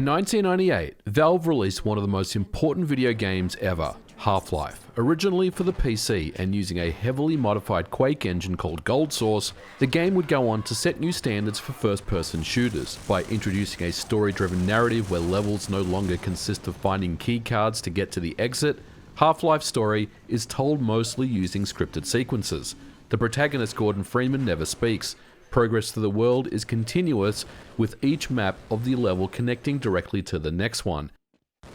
In 1998, Valve released one of the most important video games ever, Half-Life. Originally for the PC and using a heavily modified Quake engine called Gold Source, the game would go on to set new standards for first-person shooters by introducing a story-driven narrative where levels no longer consist of finding keycards to get to the exit. Half-Life's story is told mostly using scripted sequences. The protagonist Gordon Freeman never speaks. Progress through the world is continuous, with each map of the level connecting directly to the next one.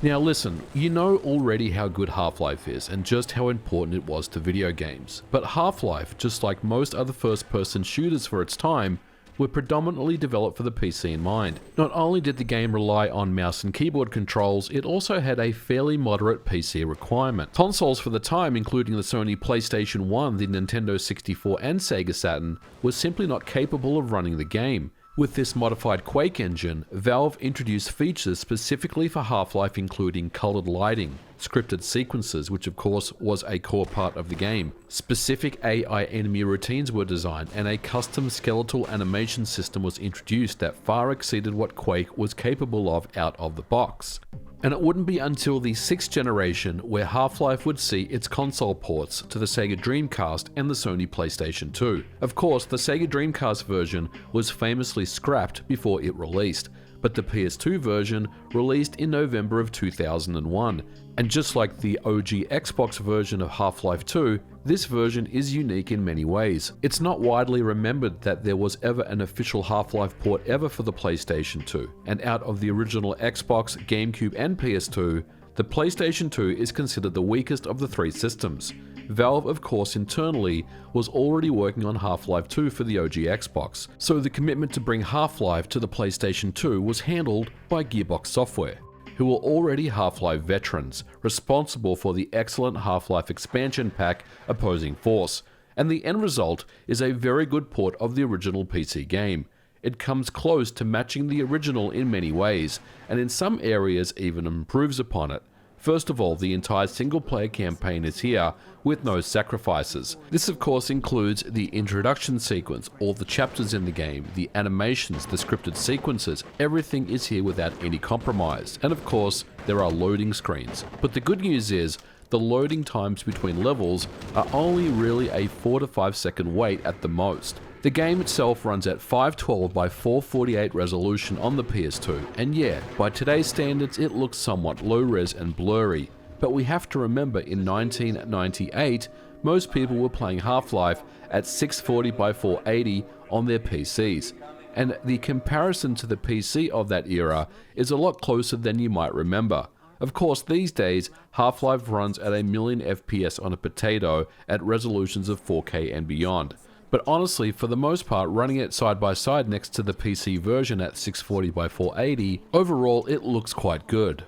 Now listen, you know already how good Half-Life is and just how important it was to video games. But Half-Life, just like most other first-person shooters for its time, were predominantly developed for the PC in mind. Not only did the game rely on mouse and keyboard controls, it also had a fairly moderate PC requirement. Consoles for the time, including the Sony PlayStation 1, the Nintendo 64 and Sega Saturn, were simply not capable of running the game. With this modified Quake engine, Valve introduced features specifically for Half-Life, including colored lighting, scripted sequences, which of course was a core part of the game. Specific AI enemy routines were designed, and a custom skeletal animation system was introduced that far exceeded what Quake was capable of out of the box. And it wouldn't be until the 6th generation where Half-Life would see its console ports to the Sega Dreamcast and the Sony PlayStation 2. Of course, the Sega Dreamcast version was famously scrapped before it released, but the PS2 version released in November of 2001. And just like the OG Xbox version of Half-Life 2, this version is unique in many ways. It's not widely remembered that there was ever an official Half-Life port ever for the PlayStation 2, and out of the original Xbox, GameCube and PS2, the PlayStation 2 is considered the weakest of the three systems. Valve, of course, internally was already working on Half-Life 2 for the OG Xbox, so the commitment to bring Half-Life to the PlayStation 2 was handled by Gearbox Software, who were already Half-Life veterans, responsible for the excellent Half-Life expansion pack Opposing Force, and the end result is a very good port of the original PC game. It comes close to matching the original in many ways, and in some areas even improves upon it. First of all, the entire single-player campaign is here, with no sacrifices. This of course includes the introduction sequence, all the chapters in the game, the animations, the scripted sequences, everything is here without any compromise. And of course, there are loading screens. But the good news is, the loading times between levels are only really a 4 to 5 second wait at the most. The game itself runs at 512 by 448 resolution on the PS2, and yeah, by today's standards it looks somewhat low-res and blurry, but we have to remember in 1998, most people were playing Half-Life at 640 by 480 on their PCs, and the comparison to the PC of that era is a lot closer than you might remember. Of course, these days, Half-Life runs at a million FPS on a potato at resolutions of 4K and beyond. But honestly, for the most part, running it side by side next to the PC version at 640 by 480, overall it looks quite good.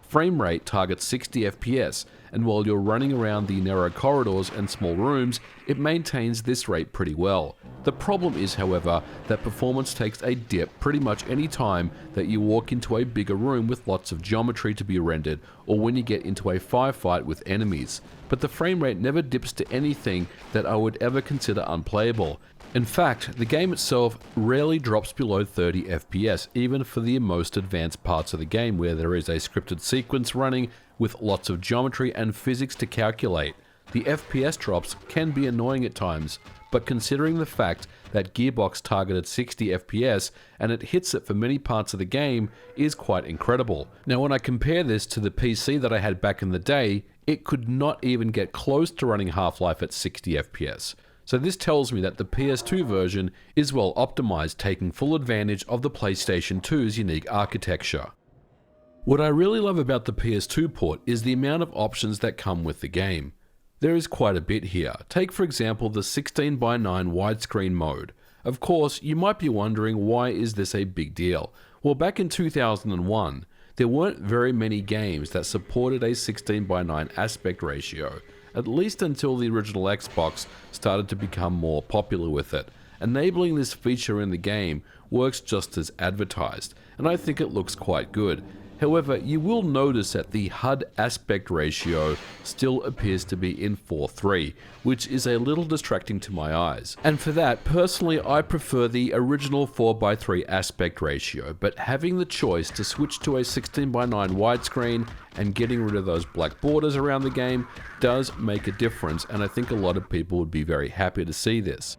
Frame rate targets 60 FPS, and while you're running around the narrow corridors and small rooms, it maintains this rate pretty well. The problem is, however, that performance takes a dip pretty much any time that you walk into a bigger room with lots of geometry to be rendered, or when you get into a firefight with enemies. But the frame rate never dips to anything that I would ever consider unplayable. In fact, the game itself rarely drops below 30 FPS, even for the most advanced parts of the game where there is a scripted sequence running with lots of geometry and physics to calculate. The FPS drops can be annoying at times, but considering the fact that Gearbox targeted 60 FPS and it hits it for many parts of the game is quite incredible. Now when I compare this to the PC that I had back in the day, it could not even get close to running Half-Life at 60 FPS. So this tells me that the PS2 version is well optimized, taking full advantage of the PlayStation 2's unique architecture. What I really love about the PS2 port is the amount of options that come with the game. There is quite a bit here. Take for example the 16:9 widescreen mode. Of course, you might be wondering, why is this a big deal? Well, back in 2001, there weren't very many games that supported a 16:9 aspect ratio, at least until the original Xbox started to become more popular with it. Enabling this feature in the game works just as advertised, and I think it looks quite good. However, you will notice that the HUD aspect ratio still appears to be in 4:3, which is a little distracting to my eyes. And for that, personally, I prefer the original 4:3 aspect ratio, but having the choice to switch to a 16:9 widescreen and getting rid of those black borders around the game does make a difference, and I think a lot of people would be very happy to see this.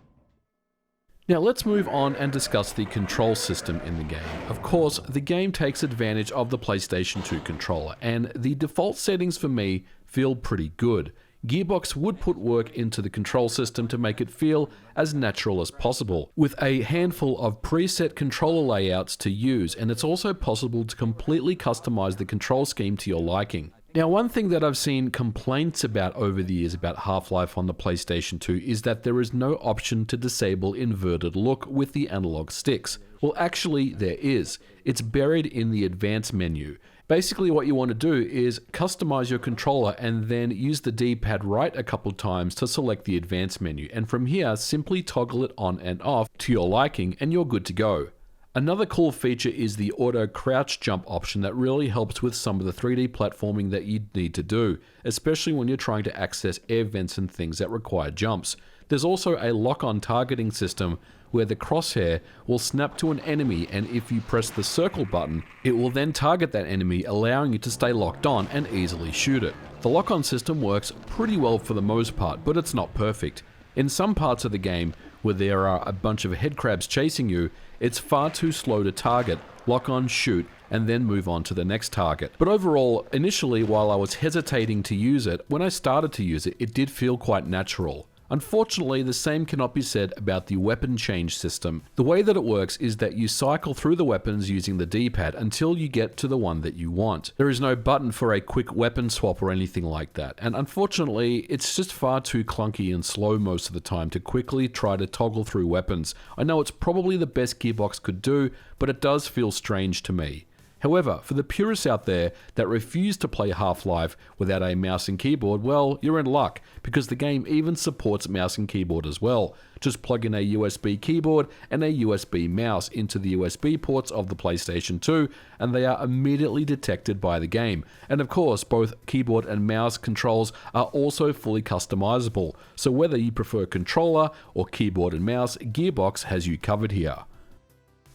Now let's move on and discuss the control system in the game. Of course, the game takes advantage of the PlayStation 2 controller, and the default settings for me feel pretty good. Gearbox would put work into the control system to make it feel as natural as possible, with a handful of preset controller layouts to use, and it's also possible to completely customize the control scheme to your liking. Now, one thing that I've seen complaints about over the years about Half-Life on the PlayStation 2 is that there is no option to disable inverted look with the analog sticks. Well, actually, there is. It's buried in the advanced menu. Basically, what you want to do is customize your controller and then use the D-pad right a couple times to select the advanced menu. And from here, simply toggle it on and off to your liking and you're good to go. Another cool feature is the auto crouch jump option that really helps with some of the 3D platforming that you need to do, especially when you're trying to access air vents and things that require jumps. There's also a lock-on targeting system where the crosshair will snap to an enemy, and if you press the circle button, it will then target that enemy, allowing you to stay locked on and easily shoot it. The lock-on system works pretty well for the most part, but it's not perfect. In some parts of the game, where there are a bunch of headcrabs chasing you, it's far too slow to target, lock on, shoot, and then move on to the next target. But overall, initially while I was hesitating to use it, when I started to use it, it did feel quite natural. Unfortunately, the same cannot be said about the weapon change system. The way that it works is that you cycle through the weapons using the D-pad until you get to the one that you want. There is no button for a quick weapon swap or anything like that, and unfortunately, it's just far too clunky and slow most of the time to quickly try to toggle through weapons. I know it's probably the best Gearbox could do, but it does feel strange to me. However, for the purists out there that refuse to play Half-Life without a mouse and keyboard, well, you're in luck, because the game even supports mouse and keyboard as well. Just plug in a USB keyboard and a USB mouse into the USB ports of the PlayStation 2, and they are immediately detected by the game. And of course, both keyboard and mouse controls are also fully customizable, so whether you prefer controller or keyboard and mouse, Gearbox has you covered here.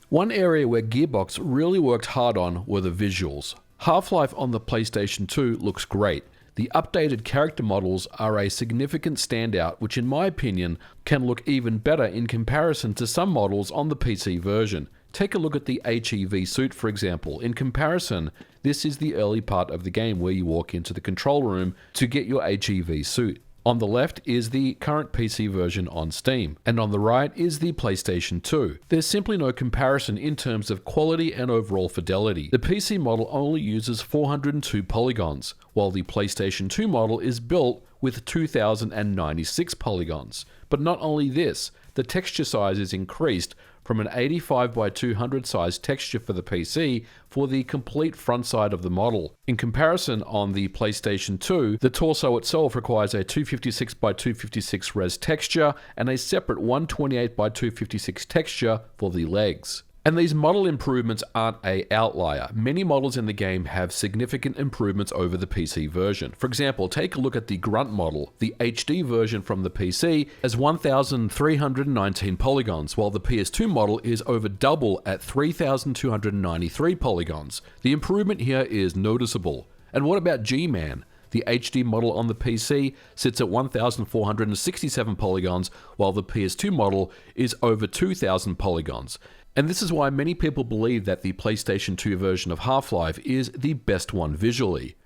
One area where Gearbox really worked hard on were the visuals. Half-Life on the PlayStation 2 looks great. The updated character models are a significant standout, which in my opinion can look even better in comparison to some models on the PC version. Take a look at the HEV suit, for example. In comparison, this is the early part of the game where you walk into the control room to get your HEV suit. On the left is the current PC version on Steam, and on the right is the PlayStation 2. There's simply no comparison in terms of quality and overall fidelity. The PC model only uses 402 polygons, while the PlayStation 2 model is built with 2096 polygons. But not only this, the texture size is increased from an 85 by 200 size texture for the PC for the complete front side of the model. In comparison, on the PlayStation 2, the torso itself requires a 256 by 256 res texture and a separate 128 by 256 texture for the legs. And these model improvements aren't an outlier. Many models in the game have significant improvements over the PC version. For example, take a look at the Grunt model. The HD version from the PC has 1,319 polygons, while the PS2 model is over double at 3,293 polygons. The improvement here is noticeable. And what about G-Man? The HD model on the PC sits at 1,467 polygons, while the PS2 model is over 2,000 polygons. And this is why many people believe that the PlayStation 2 version of Half-Life is the best one visually.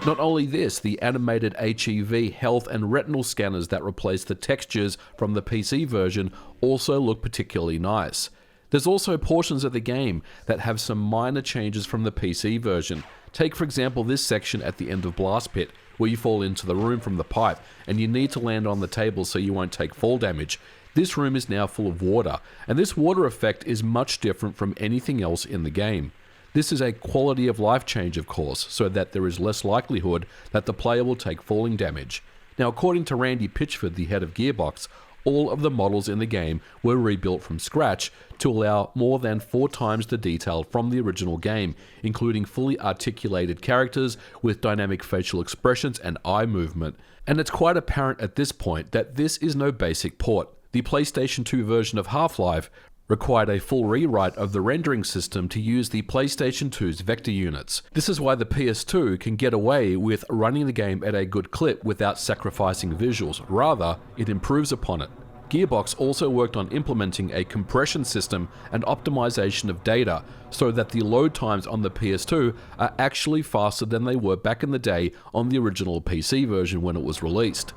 Not only this, the animated HEV, health and retinal scanners that replace the textures from the PC version also look particularly nice. There's also portions of the game that have some minor changes from the PC version. Take for example this section at the end of Blast Pit, where you fall into the room from the pipe and you need to land on the table so you won't take fall damage. This room is now full of water, and this water effect is much different from anything else in the game. This is a quality of life change, of course, so that there is less likelihood that the player will take falling damage. Now, according to Randy Pitchford, the head of Gearbox, all of the models in the game were rebuilt from scratch to allow more than 4 times the detail from the original game, including fully articulated characters with dynamic facial expressions and eye movement. And it's quite apparent at this point that this is no basic port. The PlayStation 2 version of Half-Life required a full rewrite of the rendering system to use the PlayStation 2's vector units. This is why the PS2 can get away with running the game at a good clip without sacrificing visuals. Rather, it improves upon it. Gearbox also worked on implementing a compression system and optimization of data so that the load times on the PS2 are actually faster than they were back in the day on the original PC version when it was released.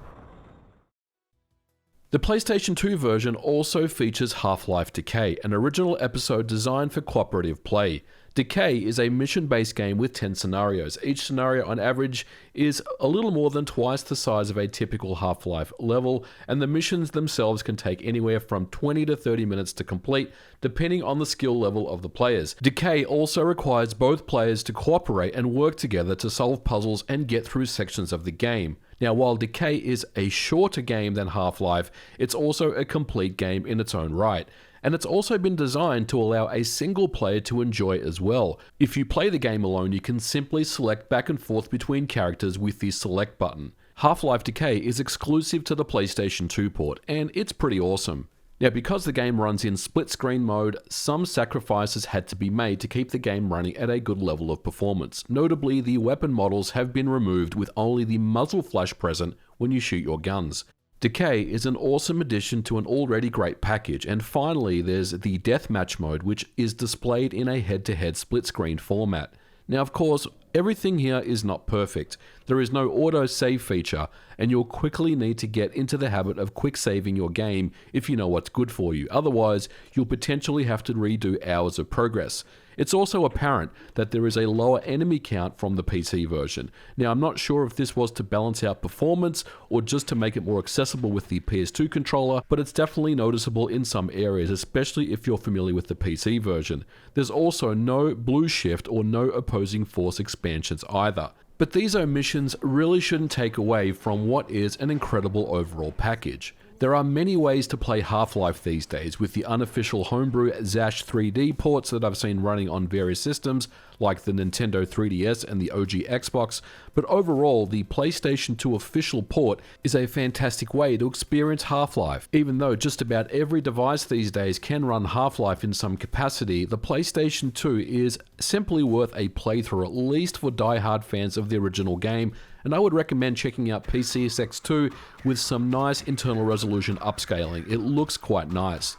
The PlayStation 2 version also features Half-Life Decay, an original episode designed for cooperative play. Decay is a mission-based game with 10 scenarios. Each scenario on average is a little more than twice the size of a typical Half-Life level, and the missions themselves can take anywhere from 20 to 30 minutes to complete, depending on the skill level of the players. Decay also requires both players to cooperate and work together to solve puzzles and get through sections of the game. Now, while Decay is a shorter game than Half-Life, it's also a complete game in its own right. And it's also been designed to allow a single player to enjoy as well. If you play the game alone, you can simply select back and forth between characters with the select button. Half-Life Decay is exclusive to the PlayStation 2 port, and it's pretty awesome. Now, because the game runs in split-screen mode, some sacrifices had to be made to keep the game running at a good level of performance. Notably, the weapon models have been removed with only the muzzle flash present when you shoot your guns. Decay is an awesome addition to an already great package, and finally there's the deathmatch mode, which is displayed in a head-to-head split-screen format. Now, of course, everything here is not perfect. There is no auto-save feature, and you'll quickly need to get into the habit of quick saving your game if you know what's good for you. Otherwise, you'll potentially have to redo hours of progress. It's also apparent that there is a lower enemy count from the PC version. Now, I'm not sure if this was to balance out performance or just to make it more accessible with the PS2 controller, but it's definitely noticeable in some areas, especially if you're familiar with the PC version. There's also no blue shift or no opposing force expansions either. But these omissions really shouldn't take away from what is an incredible overall package. There are many ways to play Half-Life these days, with the unofficial homebrew Zash 3D ports that I've seen running on various systems, like the Nintendo 3DS and the OG Xbox, but overall, the PlayStation 2 official port is a fantastic way to experience Half-Life. Even though just about every device these days can run Half-Life in some capacity, the PlayStation 2 is simply worth a playthrough, at least for die-hard fans of the original game, and I would recommend checking out PCSX 2 with some nice internal resolution upscaling. It looks quite nice.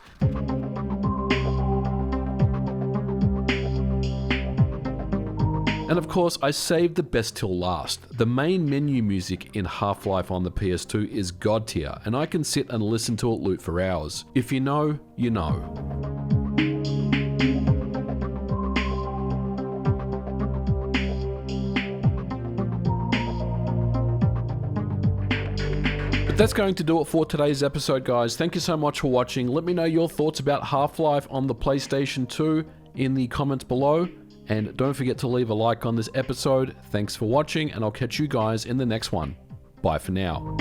And of course, I saved the best till last. The main menu music in Half-Life on the PS2 is god tier, and I can sit and listen to it loop for hours. If you know, you know. That's going to do it for today's episode, guys. Thank you so much for watching. Let me know your thoughts about Half-Life on the PlayStation 2 in the comments below. And don't forget to leave a like on this episode. Thanks for watching, and I'll catch you guys in the next one. Bye for now.